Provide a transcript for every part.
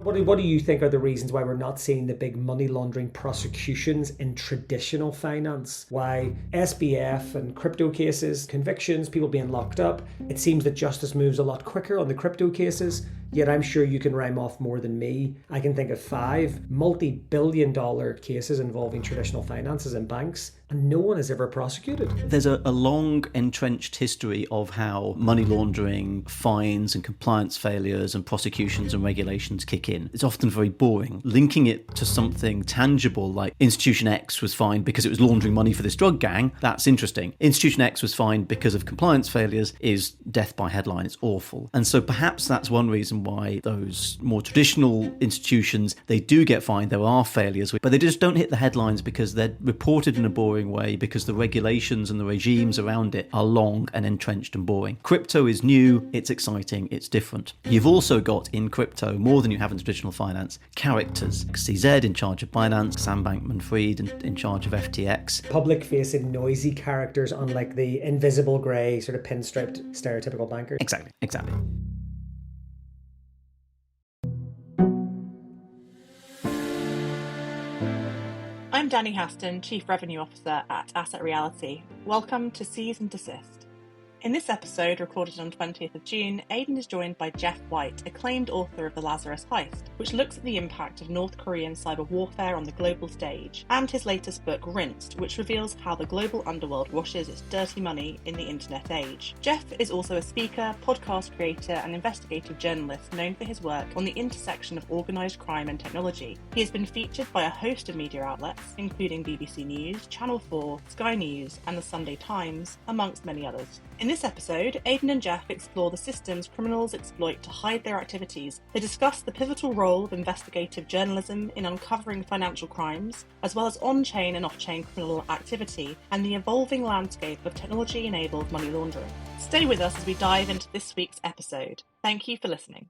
What do you think are the reasons why we're not seeing the big money laundering prosecutions in traditional finance? Why SBF and crypto cases, convictions, people being locked up, it seems that justice moves a lot quicker on the crypto cases, yet I'm sure you can rhyme off more than me. I can think of 5 multi-billion-dollar cases involving traditional finances and banks, and no one is ever prosecuted. There's a long entrenched history of how money laundering, fines and compliance failures and prosecutions and regulations kick in. It's often very boring. Linking it to something tangible like Institution X was fined because it was laundering money for this drug gang, that's interesting. Institution X was fined because of compliance failures is death by headline. It's awful. And so perhaps that's one reason why those more traditional institutions, they do get fined. There are failures, but they just don't hit the headlines because they're reported in a boring way, because the regulations and the regimes around it are long and entrenched and boring. Crypto is new, it's exciting, it's different. You've also got in crypto, more than you have in traditional finance, characters. CZ in charge of Binance, Sam Bankman-Fried in charge of FTX. Public-facing, noisy characters, unlike the invisible grey, sort of pinstriped, stereotypical banker. Exactly. I'm Danny Haston, Chief Revenue Officer at Asset Reality. Welcome to Seize and Desist. In this episode, recorded on 20th of June, Aidan is joined by Geoff White, acclaimed author of The Lazarus Heist, which looks at the impact of North Korean cyber warfare on the global stage, and his latest book, Rinsed, which reveals how the global underworld washes its dirty money in the internet age. Geoff is also a speaker, podcast creator, and investigative journalist known for his work on the intersection of organised crime and technology. He has been featured by a host of media outlets, including BBC News, Channel 4, Sky News, and the Sunday Times, amongst many others. In this episode, Aidan and Geoff explore the systems criminals exploit to hide their activities. They discuss the pivotal role of investigative journalism in uncovering financial crimes, as well as on-chain and off-chain criminal activity, and the evolving landscape of technology-enabled money laundering. Stay with us as we dive into this week's episode. Thank you for listening.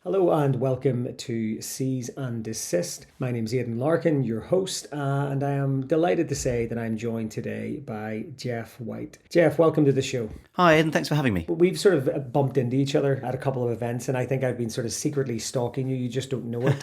Hello and welcome to Seize and Desist. My name is Aidan Larkin, your host, and I am delighted to say that I'm joined today by Geoff White. Geoff, welcome to the show. Hi Aidan, thanks for having me. We've sort of bumped into each other at a couple of events, and I think I've been sort of secretly stalking you. You just don't know it.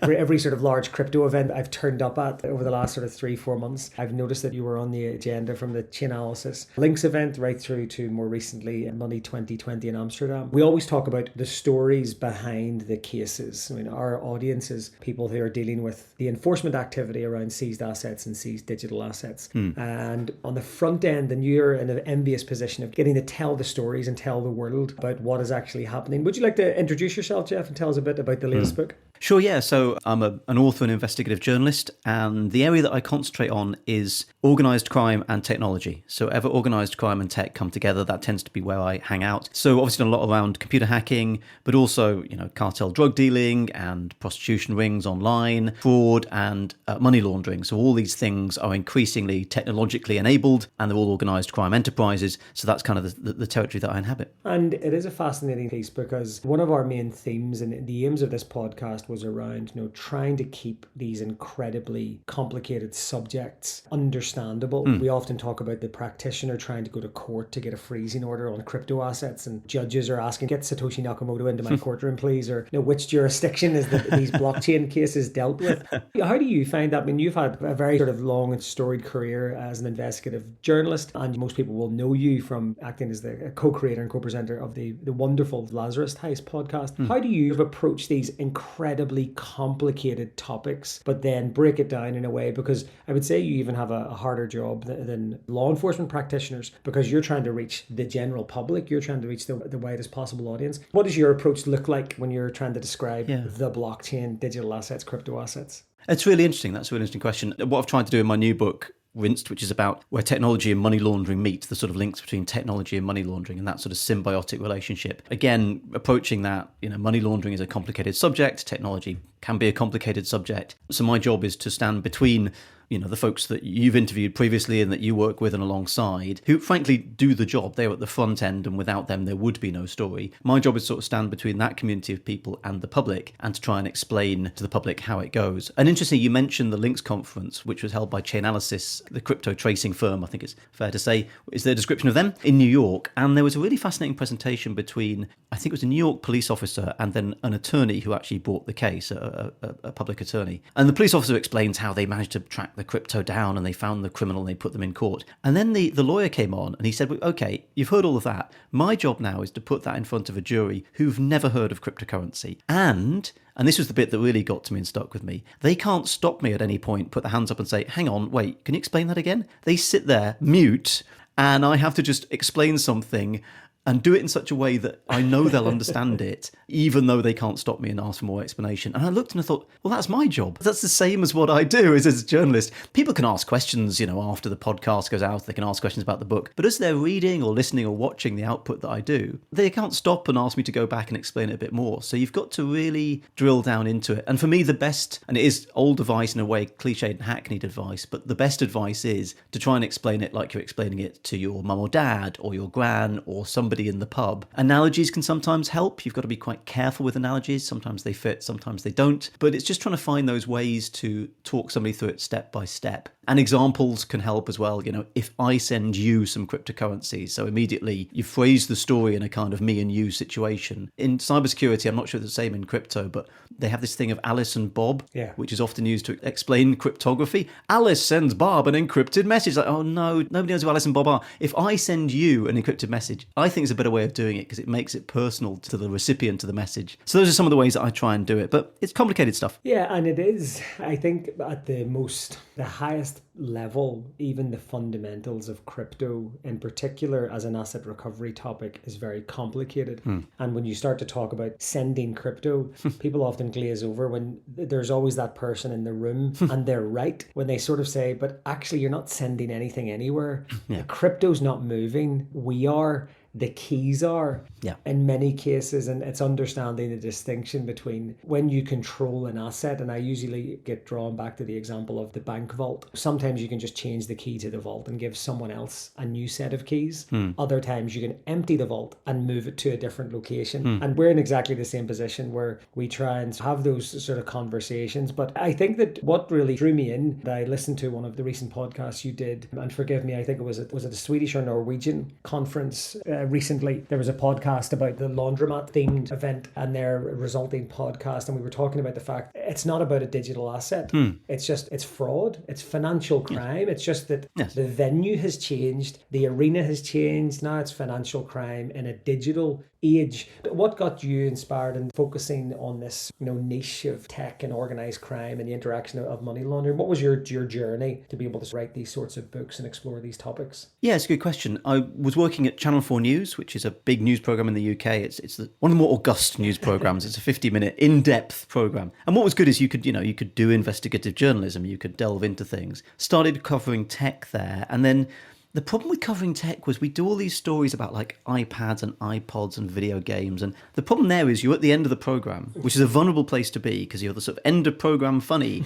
For every sort of large crypto event I've turned up at over the last sort of 3-4 months, I've noticed that you were on the agenda, from the Chainalysis Links event right through to more recently Money 2020 in Amsterdam. We always talk about the stories behind the cases. I mean, our audience is people who are dealing with the enforcement activity around seized assets and seized digital assets. And on the front end, then you're in an envious position of getting to tell the stories and tell the world about what is actually happening. Would you like to introduce yourself, Geoff, and tell us a bit about the latest book? Sure, yeah. So I'm an author and investigative journalist, and the area that I concentrate on is organised crime and technology. So ever organised crime and tech come together, that tends to be where I hang out. So obviously done a lot around computer hacking, but also, cartel drug dealing and prostitution rings online, fraud and money laundering. So all these things are increasingly technologically enabled, and they're all organised crime enterprises. So that's kind of the territory that I inhabit. And it is a fascinating piece, because one of our main themes and the aims of this podcast was around, trying to keep these incredibly complicated subjects understandable. We often talk about the practitioner trying to go to court to get a freezing order on crypto assets, and judges are asking, get Satoshi Nakamoto into my courtroom, please, or which jurisdiction is these blockchain cases dealt with? How do you find that? I mean, you've had a very sort of long and storied career as an investigative journalist, and most people will know you from acting as the co-creator and co-presenter of the wonderful Lazarus Heist podcast. How do you approach these incredibly complicated topics, but then break it down in a way, because I would say you even have a harder job than law enforcement practitioners, because you're trying to reach the general public, you're trying to reach the widest possible audience. What does your approach look like when you're trying to describe the blockchain, digital assets, crypto assets? It's really interesting. That's a really interesting question. What I've tried to do in my new book, Rinsed, which is about where technology and money laundering meet, the sort of links between technology and money laundering and that sort of symbiotic relationship. Again, approaching that, money laundering is a complicated subject, technology can be a complicated subject. So my job is to stand between the folks that you've interviewed previously and that you work with and alongside, who frankly do the job. They're at the front end, and without them, there would be no story. My job is to sort of stand between that community of people and the public, and to try and explain to the public how it goes. And interesting, you mentioned the Links conference, which was held by Chainalysis, the crypto tracing firm, I think it's fair to say, is their description of them, in New York. And there was a really fascinating presentation between, I think it was a New York police officer and then an attorney who actually brought the case, a public attorney. And the police officer explains how they managed to track the crypto down and they found the criminal and they put them in court. And then the lawyer came on and he said, well, okay, you've heard all of that. My job now is to put that in front of a jury who've never heard of cryptocurrency. And this was the bit that really got to me and stuck with me, they can't stop me at any point, put their hands up and say, hang on, wait, can you explain that again? They sit there, mute, and I have to just explain something and do it in such a way that I know they'll understand it, even though they can't stop me and ask for more explanation. And I looked and I thought, well, that's my job. That's the same as what I do as a journalist. People can ask questions, after the podcast goes out, they can ask questions about the book. But as they're reading or listening or watching the output that I do, they can't stop and ask me to go back and explain it a bit more. So you've got to really drill down into it. And for me, the best, and it is old advice in a way, cliched and hackneyed advice, but the best advice is to try and explain it like you're explaining it to your mum or dad or your gran or somebody in the pub. Analogies can sometimes help. You've got to be quite careful with analogies. Sometimes they fit, sometimes they don't. But it's just trying to find those ways to talk somebody through it step by step. And examples can help as well. If I send you some cryptocurrencies, so immediately you phrase the story in a kind of me and you situation. In cybersecurity, I'm not sure it's the same in crypto, but they have this thing of Alice and Bob, which is often used to explain cryptography. Alice sends Bob an encrypted message. Like, oh no, nobody knows who Alice and Bob are. If I send you an encrypted message, I think it's a better way of doing it because it makes it personal to the recipient of the message. So those are some of the ways that I try and do it, but it's complicated stuff. Yeah, and it is, I think, at the highest level, even the fundamentals of crypto in particular as an asset recovery topic is very complicated. And when you start to talk about sending crypto, people often glaze over when there's always that person in the room and they're right when they sort of say, but actually you're not sending anything anywhere. The crypto's not moving. We are. The keys are in many cases, and it's understanding the distinction between when you control an asset, and I usually get drawn back to the example of the bank vault. Sometimes you can just change the key to the vault and give someone else a new set of keys. Other times you can empty the vault and move it to a different location. And we're in exactly the same position where we try and have those sort of conversations. But I think that what really drew me in, I listened to one of the recent podcasts you did, and forgive me, I think was it a Swedish or Norwegian conference recently. There was a podcast about the laundromat themed event and their resulting podcast, and we were talking about the fact it's not about a digital asset. It's fraud, it's financial crime. It's just that the venue has changed, the arena has changed. Now it's financial crime in a digital age. What got you inspired in focusing on this niche of tech and organised crime and the interaction of money laundering? What was your journey to be able to write these sorts of books and explore these topics? Yeah, it's a good question. I was working at Channel 4 News, which is a big news programme in the UK. It's one of the more august news programmes. It's a 50-minute in-depth programme. And what was good is you could do investigative journalism, you could delve into things. Started covering tech there, and then the problem with covering tech was we do all these stories about like iPads and iPods and video games. And the problem there is you're at the end of the program, which is a vulnerable place to be because you're the sort of end of program funny.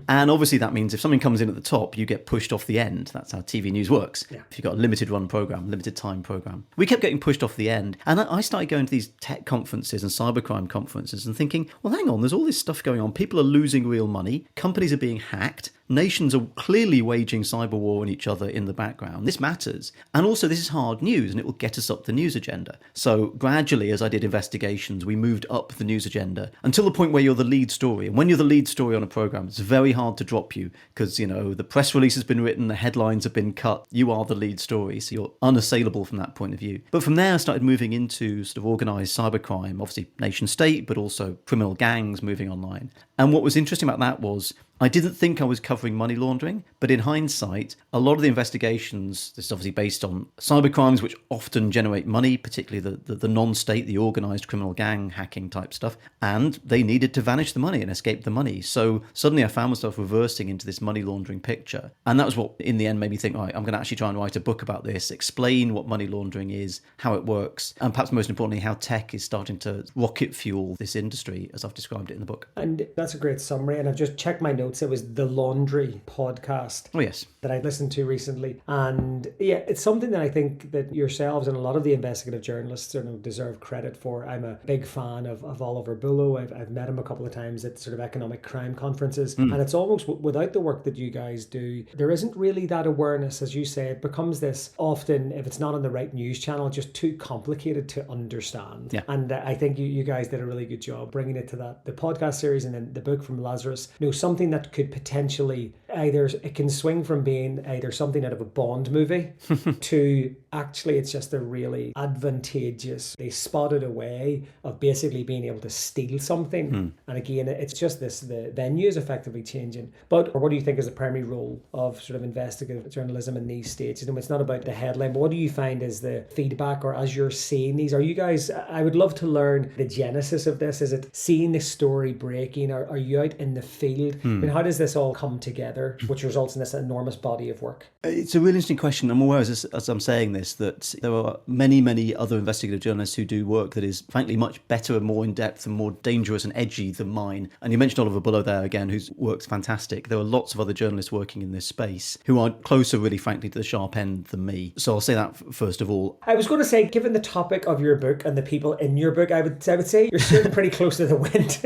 And obviously that means if something comes in at the top, you get pushed off the end. That's how TV news works. Yeah. If you've got a limited run program, limited time program. We kept getting pushed off the end. And I started going to these tech conferences and cybercrime conferences and thinking, well, hang on, there's all this stuff going on. People are losing real money. Companies are being hacked. Nations are clearly waging cyber war on each other in the background. This matters. And also this is hard news and it will get us up the news agenda. So gradually, as I did investigations, we moved up the news agenda until the point where you're the lead story. And when you're the lead story on a program, it's very hard to drop you because, the press release has been written, the headlines have been cut. You are the lead story. So you're unassailable from that point of view. But from there, I started moving into sort of organised cybercrime, obviously nation state, but also criminal gangs moving online. And what was interesting about that was I didn't think I was covering money laundering, but in hindsight, a lot of the investigations, this is obviously based on cybercrimes, which often generate money, particularly the non-state, the organised criminal gang hacking type stuff, and they needed to vanish the money and escape the money. So suddenly I found myself reversing into this money laundering picture. And that was what, in the end, made me think, right, I'm going to actually try and write a book about this, explain what money laundering is, how it works, and perhaps most importantly, how tech is starting to rocket fuel this industry, as I've described it in the book. And that's a great summary. And I've just checked my notes notes. It was the Laundry podcast. Oh, yes. That I listened to recently. And yeah, it's something that I think that yourselves and a lot of the investigative journalists deserve credit for. I'm a big fan of Oliver Bullough. I've met him a couple of times at sort of economic crime conferences. And it's almost without the work that you guys do, there isn't really that awareness. As you say, it becomes this often, if it's not on the right news channel, just too complicated to understand. Yeah. And I think you guys did a really good job bringing it to that. The podcast series and then the book from Lazarus, something that could potentially it can swing from being either something out of a Bond movie to actually it's just a really advantageous, they spotted a way of basically being able to steal something. And again, it's just the venue is effectively changing. But what do you think is the primary role of sort of investigative journalism in these states? It's not about the headline, but what do you find is the feedback, or as you're seeing these, are you guys, I would love to learn the genesis of this. Is it seeing the story breaking? Are you out in the field? I mean, how does this all come together, which results in this enormous body of work? It's a really interesting question. I'm aware as I'm saying this that there are many, many other investigative journalists who do work that is frankly much better and more in-depth and more dangerous and edgy than mine. And you mentioned Oliver Bullough there again, whose work's fantastic. There are lots of other journalists working in this space who are closer, really frankly, to the sharp end than me. So I'll say that first of all. I was going to say, given the topic of your book and the people in your book, I would say you're sitting pretty close to the wind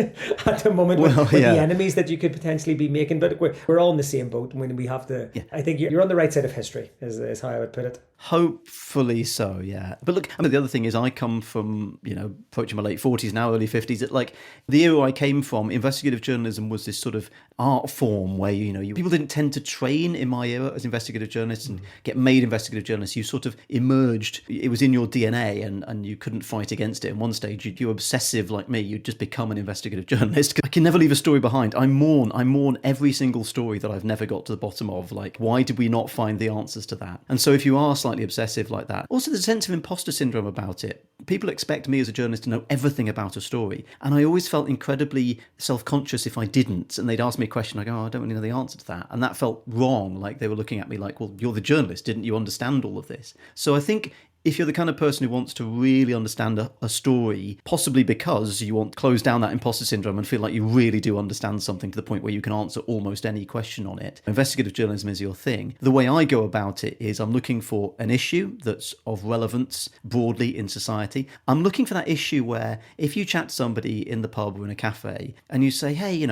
at the moment with the enemies that you could potentially be making. But we're all in the same boat when we have to. Yeah. I think you're on the right side of history, is how I would put it. Hopefully so, yeah. But look, I mean, the other thing is I come from, approaching my late 40s now, early 50s. Like the era I came from, investigative journalism was this sort of art form where, people didn't tend to train in my era as investigative journalists and get made investigative journalists. You sort of emerged. It was in your DNA and you couldn't fight against it. In one stage, you're obsessive like me. You'd just become an investigative journalist. I can never leave a story behind. I mourn every single story that I've never got to the bottom of. Like, why did we not find the answers to that? And so if you are slightly obsessive like that, also there's a sense of imposter syndrome about it. People expect me as a journalist to know everything about a story. And I always felt incredibly self-conscious if I didn't. And they'd ask me a question like, I don't really know the answer to that. And that felt wrong. Like they were looking at me like, well, you're the journalist. Didn't you understand all of this? So I think if you're the kind of person who wants to really understand a story, possibly because you want to close down that imposter syndrome and feel like you really do understand something to the point where you can answer almost any question on it, investigative journalism is your thing. The way I go about it is I'm looking for an issue that's of relevance broadly in society. I'm looking for that issue where if you chat to somebody in the pub or in a cafe and you say, hey,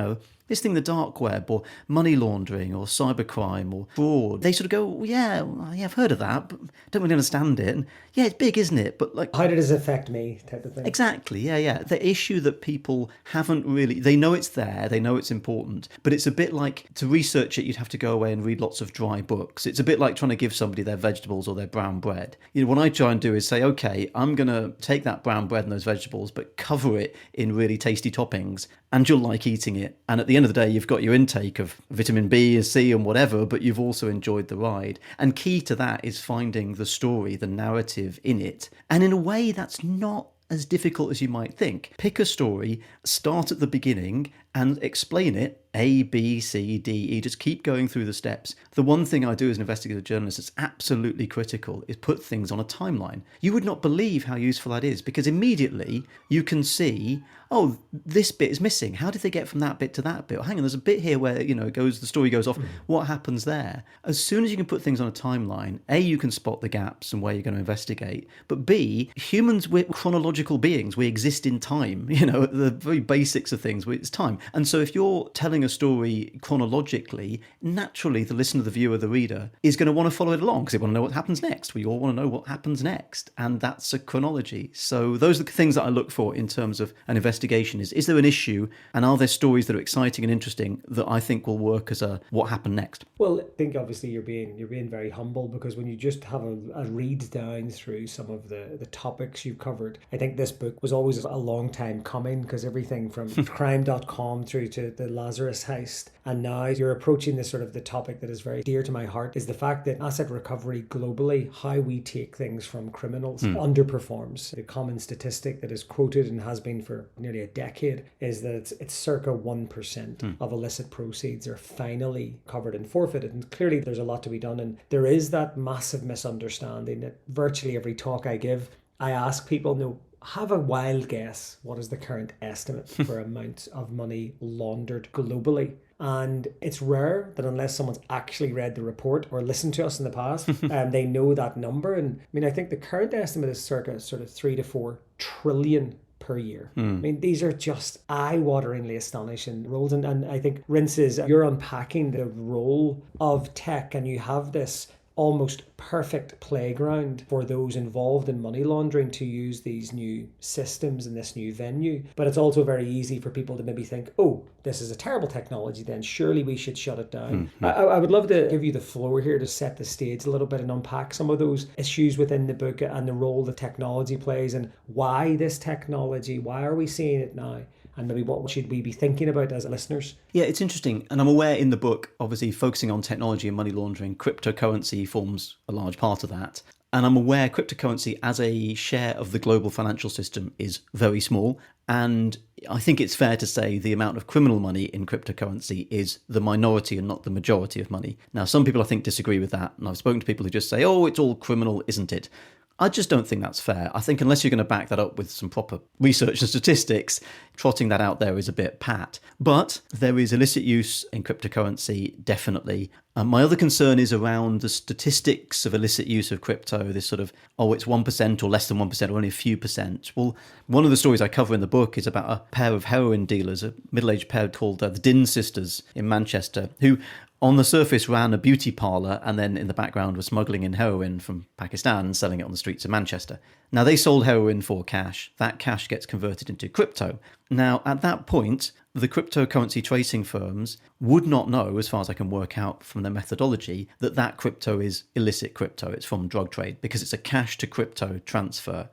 this thing, the dark web or money laundering or cybercrime or fraud, they sort of go, well, yeah, I've heard of that, but don't really understand it. And yeah, it's big, isn't it? But like, how did this affect me type of thing? Exactly, yeah. The issue that people haven't really, they know it's there, they know it's important, but it's a bit like, to research it, you'd have to go away and read lots of dry books. It's a bit like trying to give somebody their vegetables or their brown bread. What I try and do is say, okay, I'm going to take that brown bread and those vegetables, but cover it in really tasty toppings, and you'll like eating it. And at the end of the day, you've got your intake of vitamin B and C and whatever, but you've also enjoyed the ride. And key to that is finding the story, the narrative in it. And in a way, that's not as difficult as you might think. Pick a story, start at the beginning and explain it. A, B, C, D, E, just keep going through the steps. The one thing I do as an investigative journalist that's absolutely critical is put things on a timeline. You would not believe how useful that is, because immediately you can see, oh, this bit is missing. How did they get from that bit to that bit? Hang on, there's a bit here where, the story goes off. What happens there? As soon as you can put things on a timeline, A, you can spot the gaps and where you're going to investigate. But B, humans, we're chronological beings. We exist in time. The very basics of things, it's time. And so if you're telling a story chronologically, naturally the listener, the viewer, the reader is going to want to follow it along because they want to know what happens next. We all want to know what happens next. And that's a chronology. So those are the things that I look for in terms of an investigation. Is there an issue, and are there stories that are exciting and interesting that I think will work as a what happened next? Well, I think obviously you're being very humble, because when you just have a read down through some of the topics you've covered, I think this book was always a long time coming, because everything from crime.com through to the Lazarus Heist, and now you're approaching this sort of the topic that is very dear to my heart, is the fact that asset recovery globally, how we take things from criminals, underperforms. The common statistic that is quoted and has been for nearly a decade is that it's circa 1% of illicit proceeds are finally covered and forfeited. And clearly there's a lot to be done, and there is that massive misunderstanding that virtually every talk I give, I ask people, have a wild guess. What is the current estimate for amount of money laundered globally? And it's rare that unless someone's actually read the report or listened to us in the past, they know that number. And I mean, I think the current estimate is circa sort of 3 to 4 trillion per year. I mean, these are just eye-wateringly astonishing roles. And I think, Rinces, you're unpacking the role of tech, and you have this almost perfect playground for those involved in money laundering to use these new systems in this new venue. But it's also very easy for people to maybe think, oh, this is a terrible technology, then surely we should shut it down. I would love to give you the floor here to set the stage a little bit and unpack some of those issues within the book and the role that technology plays, and why this technology, why are we seeing it now? And maybe what should we be thinking about as listeners? Yeah, it's interesting. And I'm aware in the book, obviously focusing on technology and money laundering, cryptocurrency forms a large part of that. And I'm aware cryptocurrency as a share of the global financial system is very small. And I think it's fair to say the amount of criminal money in cryptocurrency is the minority and not the majority of money. Now, some people I think disagree with that. And I've spoken to people who just say, oh, it's all criminal, isn't it? I just don't think that's fair. I think unless you're going to back that up with some proper research and statistics, trotting that out there is a bit pat. But there is illicit use in cryptocurrency, definitely. My other concern is around the statistics of illicit use of crypto, this sort of, oh, it's 1% or less than 1% or only a few percent. Well, one of the stories I cover in the book is about a pair of heroin dealers, a middle-aged pair called the Din sisters in Manchester, who on the surface ran a beauty parlour and then in the background were smuggling in heroin from Pakistan and selling it on the streets of Manchester. Now, they sold heroin for cash. That cash gets converted into crypto. Now, at that point, the cryptocurrency tracing firms would not know, as far as I can work out from their methodology, that that crypto is illicit crypto. It's from drug trade because it's a cash to crypto transfer.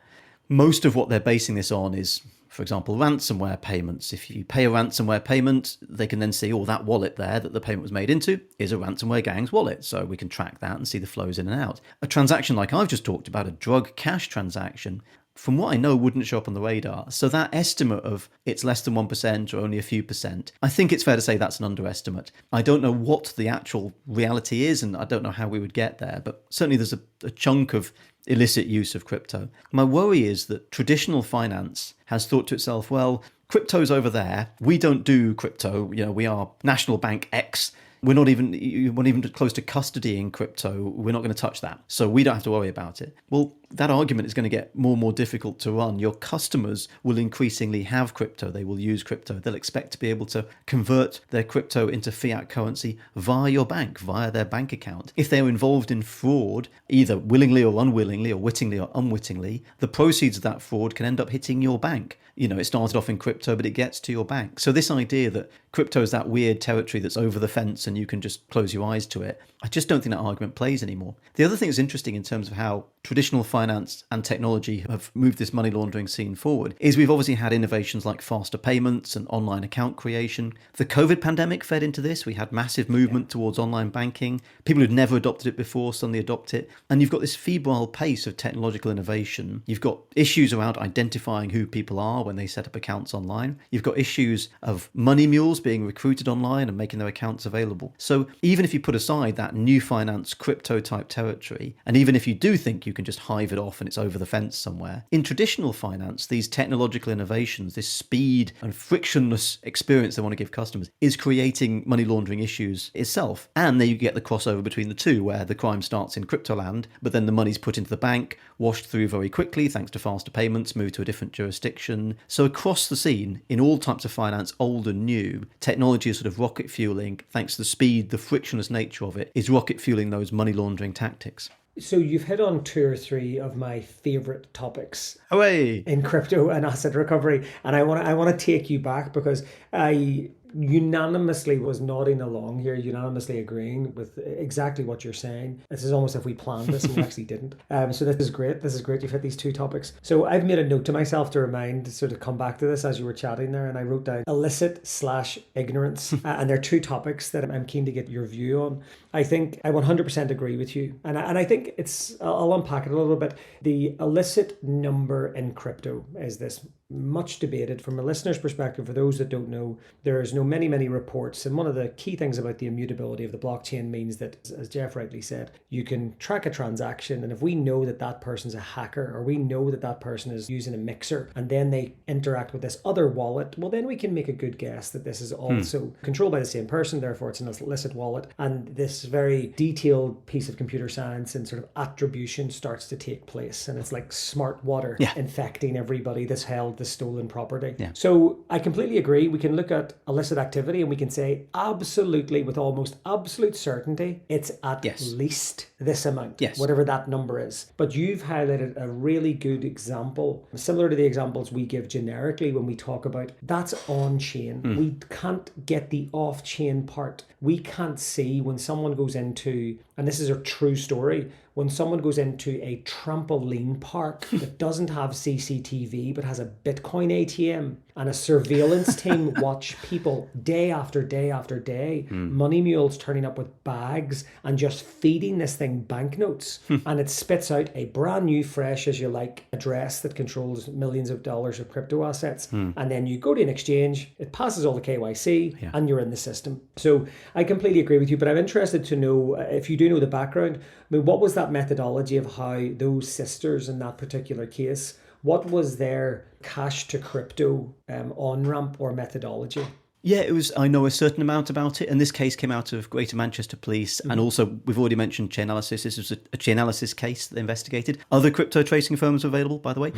Most of what they're basing this on is, for example, ransomware payments. If you pay a ransomware payment, they can then see, oh, that wallet there that the payment was made into is a ransomware gang's wallet. So we can track that and see the flows in and out. A transaction like I've just talked about, a drug cash transaction, from what I know, wouldn't show up on the radar. So that estimate of it's less than 1% or only a few percent, I think it's fair to say that's an underestimate. I don't know what the actual reality is, and I don't know how we would get there, but certainly there's a chunk of illicit use of crypto. My worry is that traditional finance has thought to itself, well, crypto's over there. We don't do crypto. We are National Bank X. We're not even close to custodying crypto. We're not going to touch that. So we don't have to worry about it. Well, that argument is going to get more and more difficult to run. Your customers will increasingly have crypto. They will use crypto. They'll expect to be able to convert their crypto into fiat currency via your bank, via their bank account. If they're involved in fraud, either willingly or unwillingly, or wittingly or unwittingly, the proceeds of that fraud can end up hitting your bank. It started off in crypto, but it gets to your bank. So this idea that crypto is that weird territory that's over the fence and you can just close your eyes to it, I just don't think that argument plays anymore. The other thing that's interesting in terms of how traditional finance and technology have moved this money laundering scene forward is we've obviously had innovations like faster payments and online account creation. The COVID pandemic fed into this. We had massive movement towards online banking. People who'd never adopted it before suddenly adopt it. And you've got this febrile pace of technological innovation. You've got issues around identifying who people are when they set up accounts online. You've got issues of money mules being recruited online and making their accounts available. So even if you put aside that new finance crypto type territory, and even if you do think you can just hive it off and it's over the fence somewhere, in traditional finance, these technological innovations, this speed and frictionless experience they want to give customers is creating money laundering issues itself. And then you get the crossover between the two, where the crime starts in crypto land, but then the money's put into the bank, washed through very quickly thanks to faster payments, moved to a different jurisdiction. So across the scene, in all types of finance, old and new, technology is sort of rocket fueling, thanks to the speed, the frictionless nature of it, is rocket fueling those money laundering tactics. So you've hit on 2 or 3 of my favorite topics Away in crypto and asset recovery, and I want to take you back because I unanimously was nodding along here, unanimously agreeing with exactly what you're saying. This is almost if we planned this and we actually didn't. So this is great. You've hit these 2 topics. So I've made a note to myself to remind, sort of come back to this as you were chatting there, and I wrote down illicit/ignorance. And there are 2 topics that I'm keen to get your view on. I think I 100% agree with you. And I think I'll unpack it a little bit. The illicit number in crypto is this much debated. From a listener's perspective, for those that don't know, there's many, many reports. And one of the key things about the immutability of the blockchain means that, as Geoff rightly said, you can track a transaction. And if we know that that person's a hacker, or we know that that person is using a mixer, and then they interact with this other wallet, well, then we can make a good guess that this is also controlled by the same person. Therefore, it's an illicit wallet. And this very detailed piece of computer science and sort of attribution starts to take place. And it's like smart water infecting everybody that's held the stolen property. So I completely agree. We can look at illicit activity and we can say absolutely, with almost absolute certainty, it's at least this amount, whatever that number is. But you've highlighted a really good example, similar to the examples we give generically when we talk about that's on-chain. We can't get the off-chain part. We can't see when someone goes into, and this is a true story, when someone goes into a trampoline park that doesn't have CCTV but has a Bitcoin ATM, and a surveillance team watch people day after day after day, money mules turning up with bags and just feeding this thing banknotes, and it spits out a brand new, fresh as you like address that controls millions of dollars of crypto assets. And then you go to an exchange, it passes all the KYC, and you're in the system. So I completely agree with you, but I'm interested to know, if you do know the background, I mean, what was that methodology of how those sisters in that particular case, what was their cash to crypto on-ramp or methodology? Yeah, it was. I know a certain amount about it, and this case came out of Greater Manchester Police, and also we've already mentioned Chainalysis. This was a Chainalysis case that they investigated. Other crypto tracing firms available, by the way.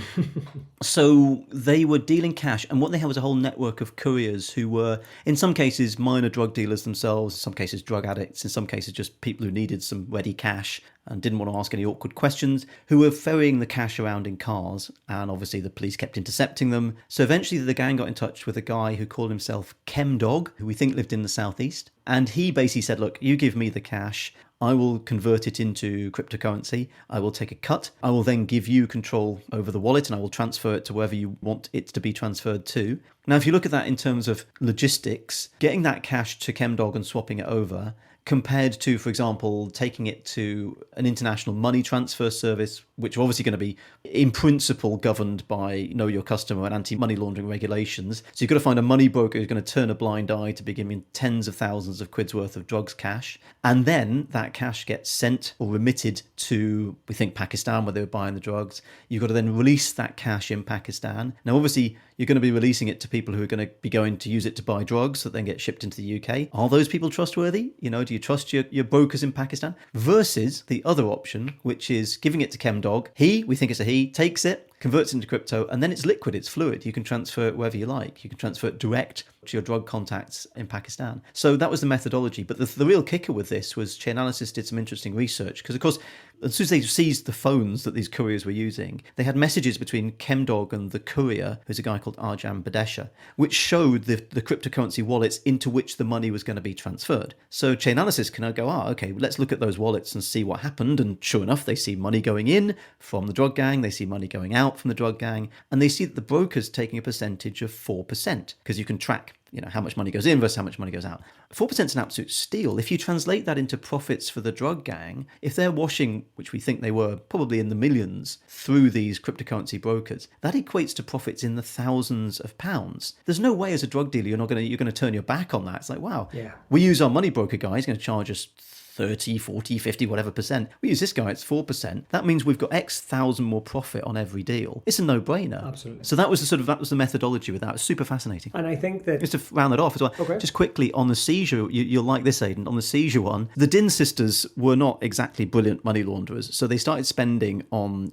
So they were dealing cash, and what they had was a whole network of couriers who were, in some cases, minor drug dealers themselves, in some cases, drug addicts, in some cases, just people who needed some ready cash and didn't want to ask any awkward questions, who were ferrying the cash around in cars, and obviously the police kept intercepting them. So eventually the gang got in touch with a guy who called himself Chemdog, who we think lived in the southeast, and he basically said, look, you give me the cash, I will convert it into cryptocurrency, I will take a cut, I will then give you control over the wallet, and I will transfer it to wherever you want it to be transferred to. Now, if you look at that in terms of logistics, getting that cash to Chemdog and swapping it over, compared to, for example, taking it to an international money transfer service, which are obviously going to be, in principle, governed by know your customer and anti-money laundering regulations. So you've got to find a money broker who's going to turn a blind eye to be giving tens of thousands of quid's worth of drugs cash. And then that cash gets sent or remitted to, we think, Pakistan, where they were buying the drugs. You've got to then release that cash in Pakistan. Now, obviously, you're going to be releasing it to people who are going to be going to use it to buy drugs that then get shipped into the UK. Are those people trustworthy? You know, do you trust your brokers in Pakistan? Versus the other option, which is giving it to Chemdog. We think it's a he, takes it, converts it into crypto, and then it's liquid, it's fluid. You can transfer it wherever you like. You can transfer it direct to your drug contacts in Pakistan. So that was the methodology. But the real kicker with this was Chainalysis did some interesting research, because, of course, as soon as they seized the phones that these couriers were using, they had messages between Chemdog and the courier, who's a guy called Arjam Badesha, which showed the cryptocurrency wallets into which the money was going to be transferred. So Chainalysis can now go, okay, let's look at those wallets and see what happened. And sure enough, they see money going in from the drug gang, they see money going out from the drug gang, and they see that the broker's taking a percentage of 4%, because you can track how much money goes in versus how much money goes out. 4% is an absolute steal. If you translate that into profits for the drug gang, if they're washing, which we think they were probably in the millions, through these cryptocurrency brokers, that equates to profits in the thousands of pounds. There's no way as a drug dealer you're going to turn your back on that. It's like, wow, we use our money broker guy, he's going to charge us 30, 40, 50, whatever percent. We use this guy, it's 4%. That means we've got X thousand more profit on every deal. It's a no-brainer. Absolutely. So that was the methodology with that. It was super fascinating. And I think that... Just to round that off as well, just quickly on the seizure, you'll like this, Aidan, on the seizure one, the Din sisters were not exactly brilliant money launderers. So they started spending on,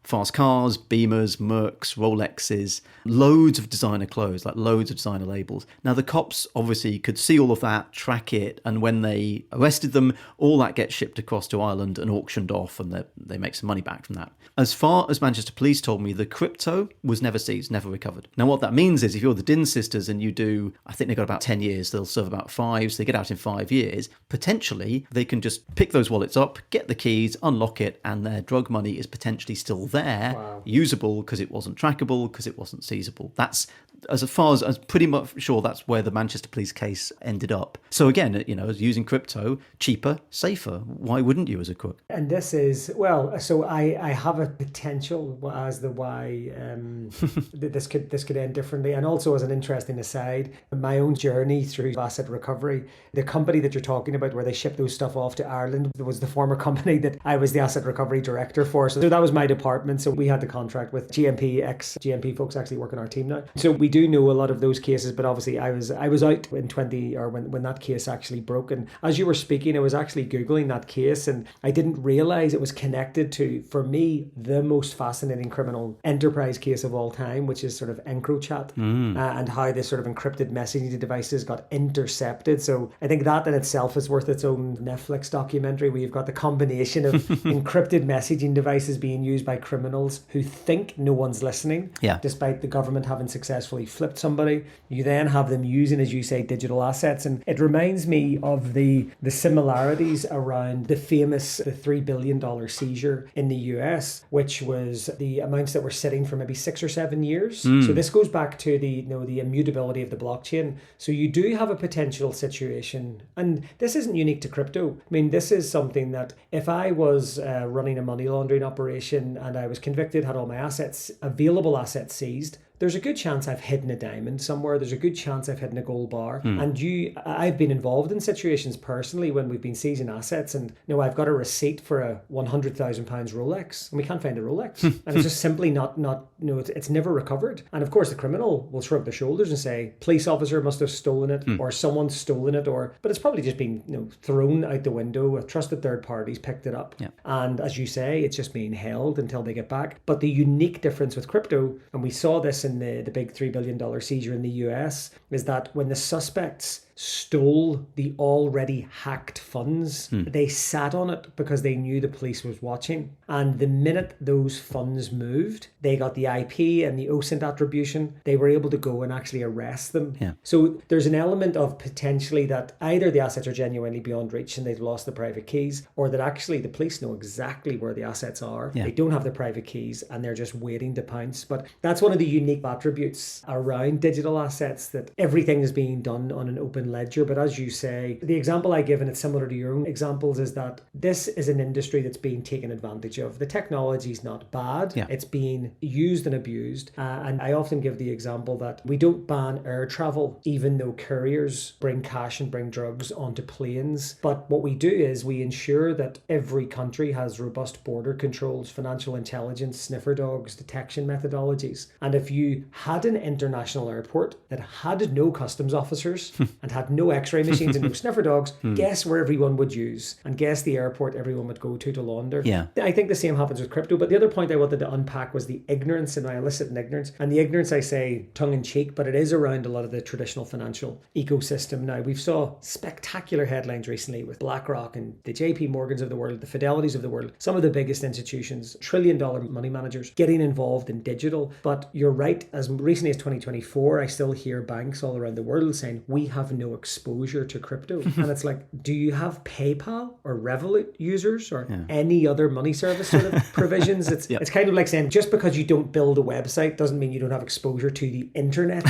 fast cars, Beamers, Mercs, Rolexes, loads of designer clothes, like loads of designer labels. Now the cops obviously could see all of that, track it, and when they arrested them, all that gets shipped across to Ireland and auctioned off, and they make some money back from that. As far as Manchester Police told me, the crypto was never seized, never recovered. Now, what that means is if you're the Din sisters and you do, I think they've got about 10 years, they'll serve about 5, so they get out in 5 years, potentially they can just pick those wallets up, get the keys, unlock it, and their drug money is potentially still there, usable because it wasn't trackable, because it wasn't seizable. That's, as far as pretty much sure that's where the Manchester Police case ended up. So again, using crypto, cheaper, safer. Why wouldn't you as a crook? And this is, well, so I have a potential as the why this could end differently. And also, as an interesting aside, my own journey through asset recovery, the company that you're talking about where they ship those stuff off to Ireland was the former company that I was the asset recovery director for. So that was my department. So we had the contract with GMP, ex-GMP folks actually work on our team now. So we do know a lot of those cases, but obviously I was out in when that case actually broke. And as you were speaking, I was actually Googling that case and I didn't realize it was connected to, for me, the most fascinating criminal enterprise case of all time, which is sort of EncroChat and how this sort of encrypted messaging devices got intercepted. So I think that in itself is worth its own Netflix documentary where you've got the combination of encrypted messaging devices being used by criminals who think no one's listening, despite the government having successfully flipped somebody. You then have them using, as you say, digital assets. And it reminds me of the similarities around the famous $3 billion seizure in the US, which was the amounts that were sitting for maybe 6 or 7 years. So this goes back to the immutability of the blockchain. So you do have a potential situation, and this isn't unique to crypto. I mean, this is something that if I was running a money laundering operation and I was convicted, had all my available assets seized, there's a good chance I've hidden a diamond somewhere. There's a good chance I've hidden a gold bar. And I've been involved in situations personally when we've been seizing assets and I've got a receipt for a £100,000 Rolex and we can't find the Rolex. And it's just simply not it's never recovered. And of course the criminal will shrug their shoulders and say, police officer must have stolen it or someone's stolen it, but it's probably just been thrown out the window. A trusted third parties picked it up. And as you say, it's just being held until they get back. But the unique difference with crypto, and we saw this in the big $3 billion seizure in the US, is that when the suspects stole the already hacked funds, they sat on it because they knew the police was watching. And the minute those funds moved, they got the IP and the OSINT attribution, they were able to go and actually arrest them. So there's an element of potentially that either the assets are genuinely beyond reach and they've lost the private keys, or that actually the police know exactly where the assets are. They don't have the private keys and they're just waiting to pounce. But that's one of the unique attributes around digital assets, that everything is being done on an open ledger. But as you say, the example I give, and it's similar to your own examples, is that this is an industry that's being taken advantage of. The technology is not bad. It's being used and abused. And I often give the example that we don't ban air travel, even though couriers bring cash and bring drugs onto planes. But what we do is we ensure that every country has robust border controls, financial intelligence, sniffer dogs, detection methodologies. And if you had an international airport that had no customs officers and had no x-ray machines and no sniffer dogs, guess where everyone would use, and guess the airport everyone would go to launder. I think the same happens with crypto. But the other point I wanted to unpack was the ignorance, and illicit and ignorance. And the ignorance, I say tongue-in-cheek, but it is around a lot of the traditional financial ecosystem. Now, we've saw spectacular headlines recently with BlackRock and the JP Morgans of the world, the Fidelities of the world, some of the biggest institutions, trillion-dollar money managers getting involved in digital. But you're right, as recently as 2024, I still hear banks all around the world saying, we have no exposure to crypto. And it's like, do you have PayPal or Revolut users or any other money service sort of provisions? It's kind of like saying, just because you don't build a website doesn't mean you don't have exposure to the internet.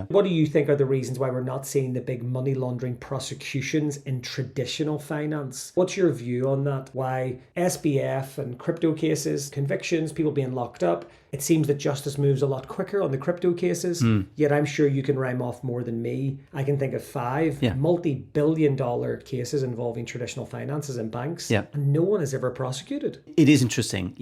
What do you think are the reasons why we're not seeing the big money laundering prosecutions in traditional finance? What's your view on that? Why SBF and crypto cases, convictions, people being locked up, it seems that justice moves a lot quicker on the crypto cases, yet I'm sure you can rhyme off more than me. I can think of 5 multi-billion-dollar cases involving traditional finances and banks, and no one is ever prosecuted. It is interesting,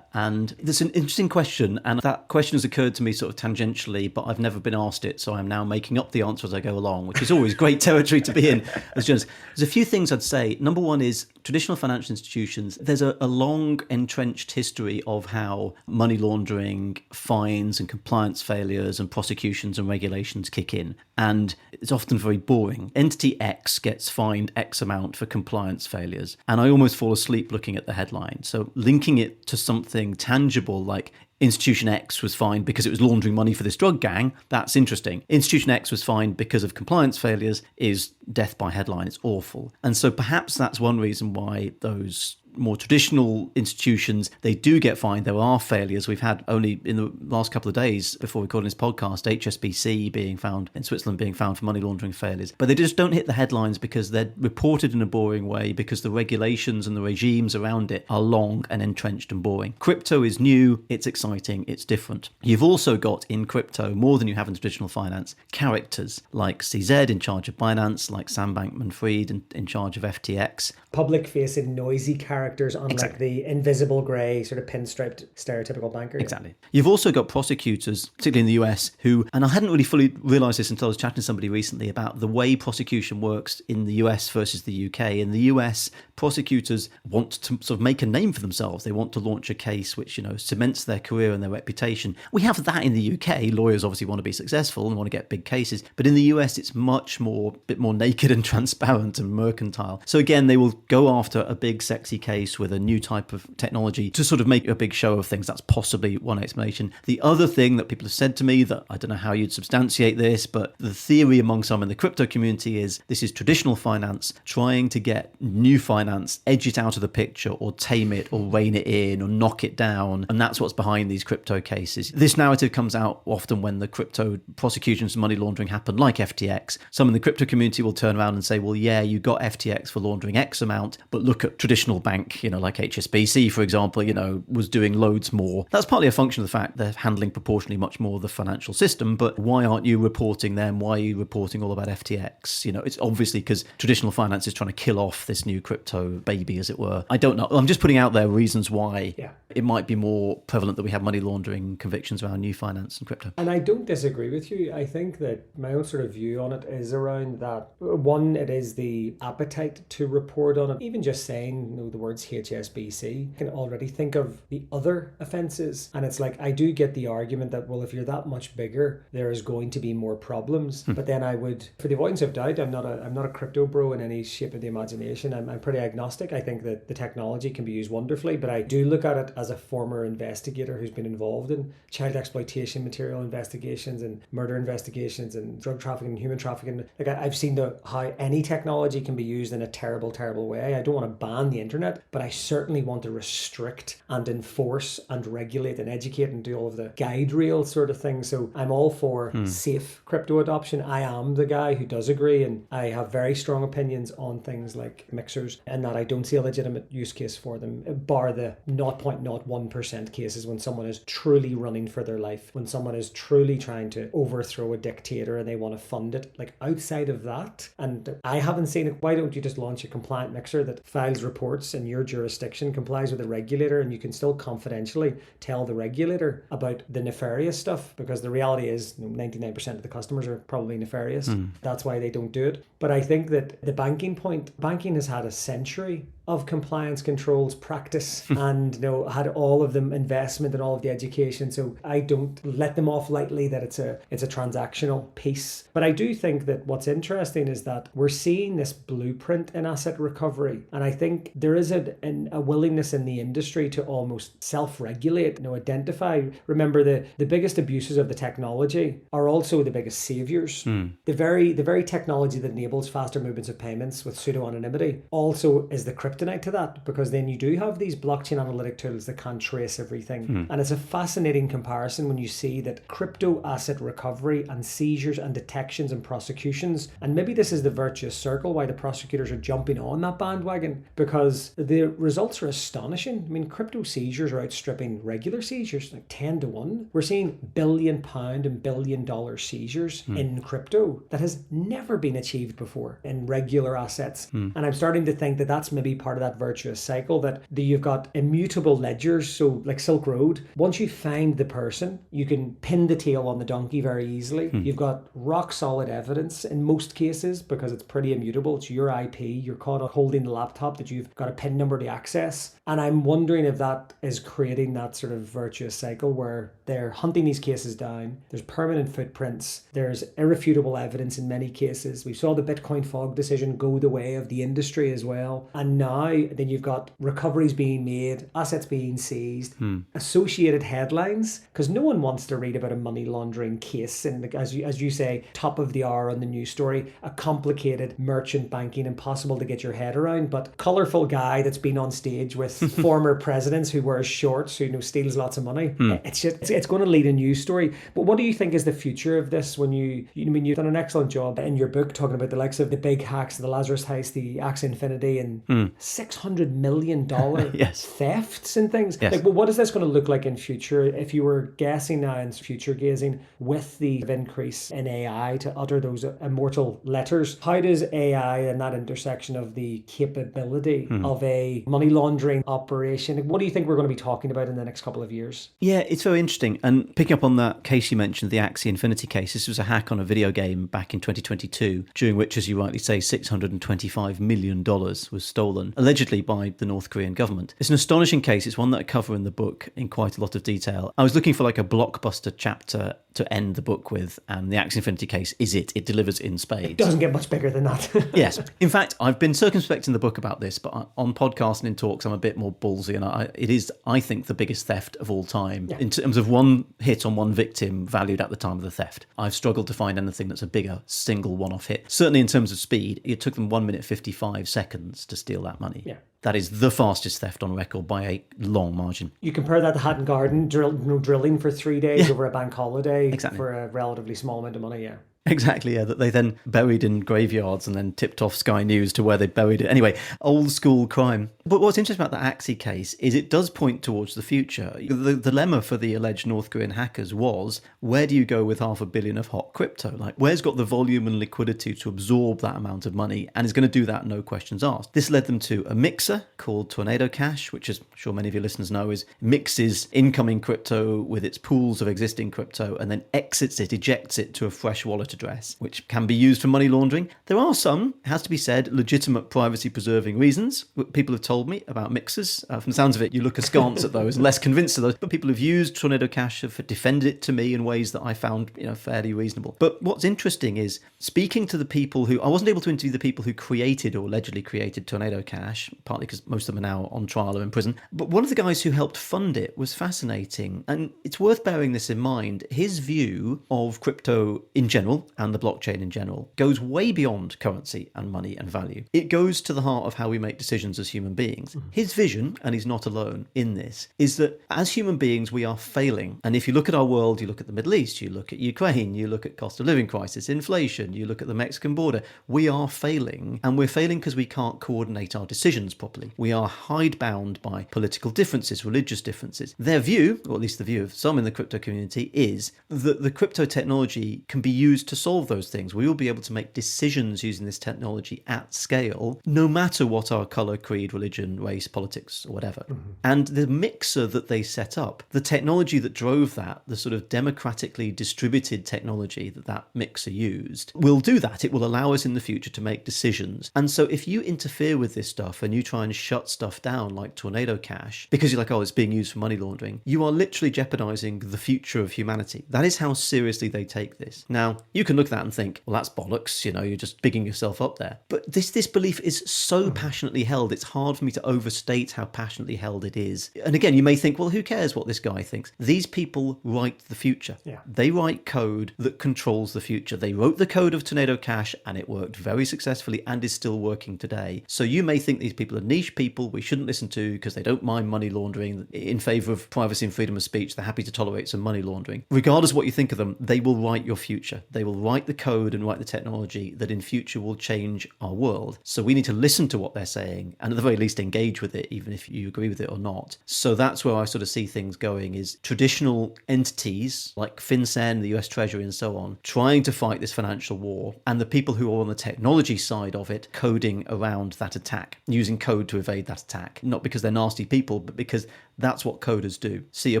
and there's an interesting question, and that question has occurred to me sort of tangentially, but I've never been asked it, so I'm now making up the answer as I go along, which is always great territory to be in as journalists. There's a few things I'd say. Number one is traditional financial institutions. There's a long entrenched history of how money laundering, fines and compliance failures and prosecutions and regulations kick in. And it's often very boring. Entity X gets fined X amount for compliance failures. And I almost fall asleep looking at the headline. So linking it to something tangible like Institution X was fined because it was laundering money for this drug gang, that's interesting. Institution X was fined because of compliance failures is death by headline. It's awful. And so perhaps that's one reason why those more traditional institutions, they do get fined. There are failures. We've had only in the last couple of days before recording this podcast, HSBC being found in Switzerland, being found for money laundering failures. But they just don't hit the headlines because they're reported in a boring way, because the regulations and the regimes around it are long and entrenched and boring. Crypto is new, it's exciting, it's different. You've also got in crypto, more than you have in traditional finance, characters like CZ in charge of Binance, like Sam Bankman-Fried in charge of FTX. Public-facing, noisy characters, unlike the invisible grey, sort of pinstriped, stereotypical banker. Exactly. You've also got prosecutors, particularly in the US, who, and I hadn't really fully realised this until I was chatting to somebody recently about the way prosecution works in the US versus the UK. In the US, prosecutors want to sort of make a name for themselves. They want to launch a case which, cements their career and their reputation. We have that in the UK. Lawyers obviously want to be successful and want to get big cases. But in the US, it's much more, a bit more naked and transparent and mercantile. So again, they will go after a big, sexy case with a new type of technology to sort of make a big show of things. That's possibly one explanation. The other thing that people have said to me, that I don't know how you'd substantiate this, but the theory among some in the crypto community is this is traditional finance trying to get new finance, edge it out of the picture or tame it or rein it in or knock it down. And that's what's behind these crypto cases. This narrative comes out often when the crypto prosecutions of money laundering happen, like FTX. Some in the crypto community will turn around and say, well, yeah, you got FTX for laundering X amount, but look at traditional bank, like HSBC, for example, was doing loads more. That's partly a function of the fact they're handling proportionally much more of the financial system, but why aren't you reporting them? Why are you reporting all about FTX? It's obviously because traditional finance is trying to kill off this new crypto baby, as it were. I don't know. I'm just putting out there reasons why it might be more prevalent that we have money laundering convictions around new finance and crypto. And I don't disagree with you. I think that my own sort of view on it is around that. One, it is the appetite to report on it. Even just saying the words HSBC, I can already think of the other offences. And it's like, I do get the argument that, well, if you're that much bigger, there is going to be more problems. But then I would, for the avoidance of doubt, I'm not a crypto bro in any shape of the imagination. I'm pretty agnostic. I think that the technology can be used wonderfully, but I do look at it as a former investigator who's been involved in child exploitation material investigations and murder investigations and drug trafficking and human trafficking. Like I've seen how any technology can be used in a terrible, terrible way. I don't want to ban the internet, but I certainly want to restrict and enforce and regulate and educate and do all of the guide rail sort of thing. So I'm all for safe crypto adoption. I am the guy who does agree, and I have very strong opinions on things like mixers, and that I don't see a legitimate use case for them, bar the 0.01% cases when someone is truly running for their life, when someone is truly trying to overthrow a dictator and they want to fund it. Like outside of that, and I haven't seen it, why don't you just launch a compliant mixer that files reports in your jurisdiction, complies with the regulator, and you can still confidentially tell the regulator about the nefarious stuff, because the reality is 99% of the customers are probably nefarious. That's why they don't do it. But I think that the banking has had a century of compliance controls practice and had all of them investment and all of the education. So I don't let them off lightly that it's a transactional piece. But I do think that what's interesting is that we're seeing this blueprint in asset recovery. And I think there is a willingness in the industry to almost self-regulate, identify. Remember, the biggest abuses of the technology are also the biggest saviors. The very technology that enables faster movements of payments with pseudo-anonymity also is the kryptonite to that, because then you do have these blockchain analytic tools that can trace everything. And it's a fascinating comparison when you see that crypto asset recovery and seizures and detections and prosecutions, and maybe this is the virtuous circle why the prosecutors are jumping on that bandwagon, because the results are astonishing. I mean, crypto seizures are outstripping regular seizures like 10-1. We're seeing £1 billion and $1 billion seizures in crypto that has never been achieved before in regular assets. And I'm starting to think that that's maybe part of that virtuous cycle, that you've got immutable ledgers. So like Silk Road, once you find the person, you can pin the tail on the donkey very easily. You've got rock solid evidence in most cases because it's pretty immutable. It's your IP. You're caught holding the laptop that you've got a PIN number to access. And I'm wondering if that is creating that sort of virtuous cycle where they're hunting these cases down. There's permanent footprints. There's irrefutable evidence in many cases. We saw the Bitcoin fog decision go the way of the industry as well. And now then you've got recoveries being made, assets being seized, associated headlines, because no one wants to read about a money laundering case. And as you say, top of the hour on the news story, a complicated merchant banking, impossible to get your head around, but colourful guy that's been on stage with former presidents who wears shorts, who steals lots of money. It's going to lead a news story. But what do you think is the future of this? When you've done an excellent job in your book talking about the likes of the big hacks, the Lazarus Heist, the Axie Infinity, and $600 million yes. thefts and things. Yes. Like, well, what is this going to look like in future? If you were guessing now and future gazing with the increase in AI to utter those immortal letters, how does AI and that intersection of the capability of a money laundering operation, what do you think we're going to be talking about in the next couple of years? Yeah, it's very interesting. And picking up on that case you mentioned, the Axie Infinity case, this was a hack on a video game back in 2022, during which, as you rightly say, $625 million was stolen, allegedly by the North Korean government. It's an astonishing case. It's one that I cover in the book in quite a lot of detail. I was looking for like a blockbuster chapter to end the book with, and the Axie Infinity case is it. It delivers in spades. It doesn't get much bigger than that. Yes. In fact, I've been circumspect in the book about this, but on podcasts and in talks, I'm a bit more ballsy, and it is, I think, the biggest theft of all time in terms of one hit on one victim valued at the time of the theft. I've struggled to find anything that's a bigger single one-off hit. Certainly in terms of speed, it took them 1 minute 55 seconds to steal that money. Yeah. That is the fastest theft on record by a long margin. You compare that to Hatton Garden drilling for 3 days over a bank holiday for a relatively small amount of money, yeah. Exactly, yeah, that they then buried in graveyards and then tipped off Sky News to where they buried it. Anyway, old school crime. But what's interesting about the Axie case is it does point towards the future. The dilemma for the alleged North Korean hackers was, where do you go with $500 million of hot crypto? Like, where's got the volume and liquidity to absorb that amount of money and is going to do that, no questions asked. This led them to a mixer called Tornado Cash, which, as I'm sure many of your listeners know, mixes incoming crypto with its pools of existing crypto and then ejects it to a fresh wallet address, which can be used for money laundering. There are some, it has to be said, legitimate privacy-preserving reasons. People have told me about mixers. From the sounds of it, you look askance at those, less convinced of those. But people who've used Tornado Cash have defended it to me in ways that I found, fairly reasonable. But what's interesting is speaking to the people who, I wasn't able to interview the people who created or allegedly created Tornado Cash, partly because most of them are now on trial or in prison. But one of the guys who helped fund it was fascinating. And it's worth bearing this in mind. His view of crypto in general and the blockchain in general goes way beyond currency and money and value. It goes to the heart of how we make decisions as human beings. His vision, and he's not alone in this, is that as human beings we are failing. And if you look at our world, you look at the Middle East, you look at Ukraine, you look at cost of living crisis, inflation, you look at the Mexican border, we are failing. And we're failing because we can't coordinate our decisions properly. We are hidebound by political differences, religious differences. Their view, or at least the view of some in the crypto community, is that the crypto technology can be used to solve those things. We will be able to make decisions using this technology at scale, no matter what our colour, creed, religion, race, politics, or whatever. And the mixer that they set up, the technology that drove that, the sort of democratically distributed technology that mixer used, will do that. It will allow us in the future to make decisions. And so if you interfere with this stuff and you try and shut stuff down like Tornado Cash, because you're like, oh, it's being used for money laundering, you are literally jeopardising the future of humanity. That is how seriously they take this. Now, you can look at that and think, well, that's bollocks, you're just bigging yourself up there. But this belief is so passionately held, it's hard for me to overstate how passionately held it is. And again, you may think, well, who cares what this guy thinks? These people write the future. Yeah. They write code that controls the future. They wrote the code of Tornado Cash and it worked very successfully and is still working today. So you may think these people are niche people we shouldn't listen to because they don't mind money laundering. In favour of privacy and freedom of speech, they're happy to tolerate some money laundering. Regardless of what you think of them, they will write your future. They will write the code and write the technology that in future will change our world. So we need to listen to what they're saying and at the very least engage with it, even if you agree with it or not. So that's where I sort of see things going, is traditional entities like FinCEN, the US Treasury and so on, trying to fight this financial war, and the people who are on the technology side of it coding around that attack, using code to evade that attack. Not because they're nasty people, but because That's what coders do. See a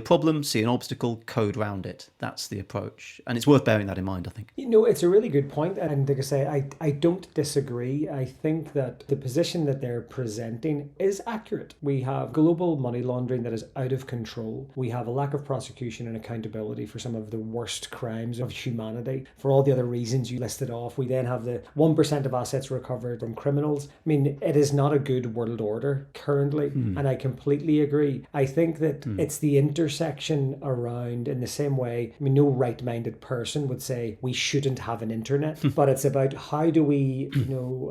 problem, see an obstacle, code round it. That's the approach. And it's worth bearing that in mind, I think. It's a really good point. And like I say, I don't disagree. I think that the position that they're presenting is accurate. We have global money laundering that is out of control. We have a lack of prosecution and accountability for some of the worst crimes of humanity. For all the other reasons you listed off, we then have the 1% of assets recovered from criminals. I mean, it is not a good world order currently. And I completely agree. I think that it's the intersection around, in the same way, I mean, no right-minded person would say we shouldn't have an internet, but it's about how do we,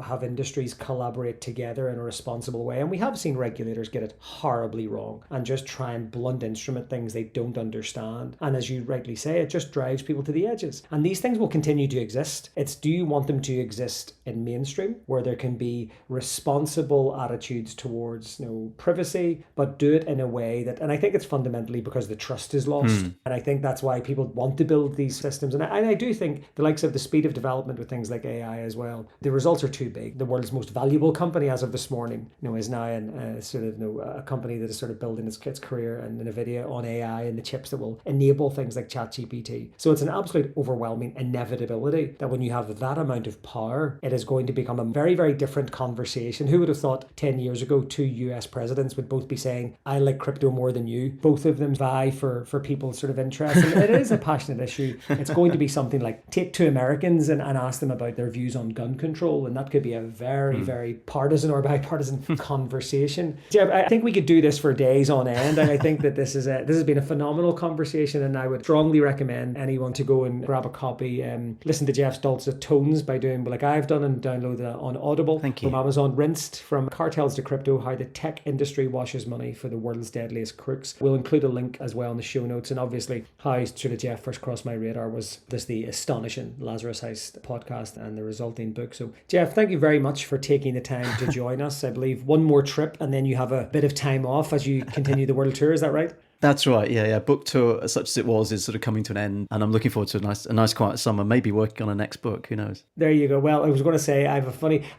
have industries collaborate together in a responsible way. And we have seen regulators get it horribly wrong and just try and blunt instrument things they don't understand. And as you rightly say, it just drives people to the edges. And these things will continue to exist. It's, do you want them to exist in mainstream where there can be responsible attitudes towards privacy, but do it in a way that, and I think it's fundamentally because the trust is lost. And I think that's why people want to build these systems. And I do think the likes of the speed of development with things like AI as well, the results are too big. The world's most valuable company as of this morning, is now a company that is sort of building its career and NVIDIA on AI and the chips that will enable things like ChatGPT. So it's an absolute overwhelming inevitability that when you have that amount of power, it is going to become a very, very different conversation. Who would have thought 10 years ago 2 US presidents would both be saying, I like crypto more than you? Both of them vie for people's sort of interest. And it is a passionate issue. It's going to be something like take 2 Americans and ask them about their views on gun control. And that could be a very, very partisan or bipartisan conversation. Geoff, I think we could do this for days on end. And I think that this has been a phenomenal conversation. And I would strongly recommend anyone to go and grab a copy, listen to Geoff's dulcet tones by doing like I've done and download it on Audible. Thank you. From Amazon. Rinsed, from cartels to crypto, how the tech industry washes money for the world's deadliest crooks. We'll include a link as well in the show notes. And obviously how sort of Geoff first crossed my radar was the astonishing Lazarus Heist podcast and the resulting book. So Geoff, thank you very much for taking the time to join us. I believe one more trip and then you have a bit of time off as you continue the world tour. Is that right? That's right. Yeah. Book tour, such as it was, is sort of coming to an end, and I'm looking forward to a nice quiet summer. Maybe working on a next book. Who knows? There you go. Well, I was going to say I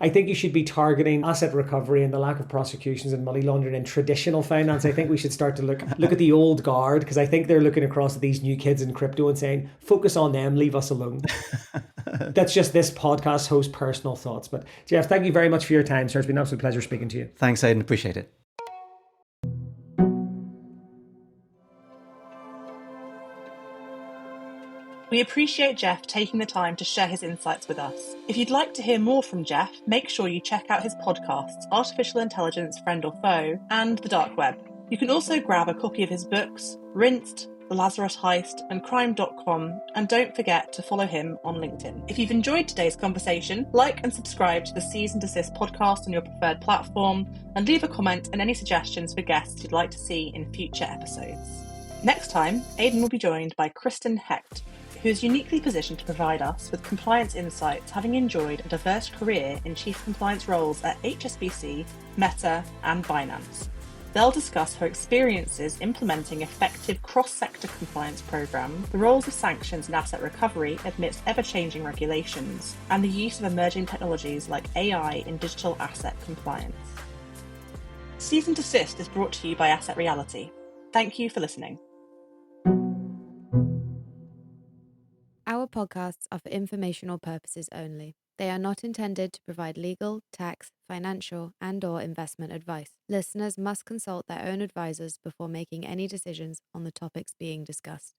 think you should be targeting asset recovery and the lack of prosecutions and money laundering in traditional finance. I think we should start to look at the old guard, because I think they're looking across at these new kids in crypto and saying, focus on them, leave us alone. That's just this podcast host's personal thoughts. But Geoff, thank you very much for your time, sir. It's been an absolute pleasure speaking to you. Thanks, Aidan. Appreciate it. We appreciate Geoff taking the time to share his insights with us. If you'd like to hear more from Geoff, make sure you check out his podcasts, Artificial Intelligence, Friend or Foe, and The Dark Web. You can also grab a copy of his books, Rinsed, The Lazarus Heist, and Crime.com, and don't forget to follow him on LinkedIn. If you've enjoyed today's conversation, like and subscribe to the Seize and Desist podcast on your preferred platform, and leave a comment and any suggestions for guests you'd like to see in future episodes. Next time, Aidan will be joined by Kristen Hecht, who is uniquely positioned to provide us with compliance insights, having enjoyed a diverse career in chief compliance roles at HSBC, Meta, and Binance. They'll discuss her experiences implementing effective cross-sector compliance programs, the roles of sanctions and asset recovery amidst ever-changing regulations, and the use of emerging technologies like AI in digital asset compliance. Seize and Desist is brought to you by Asset Reality. Thank you for listening. Our podcasts are for informational purposes only. They are not intended to provide legal, tax, financial, and/or investment advice. Listeners must consult their own advisors before making any decisions on the topics being discussed.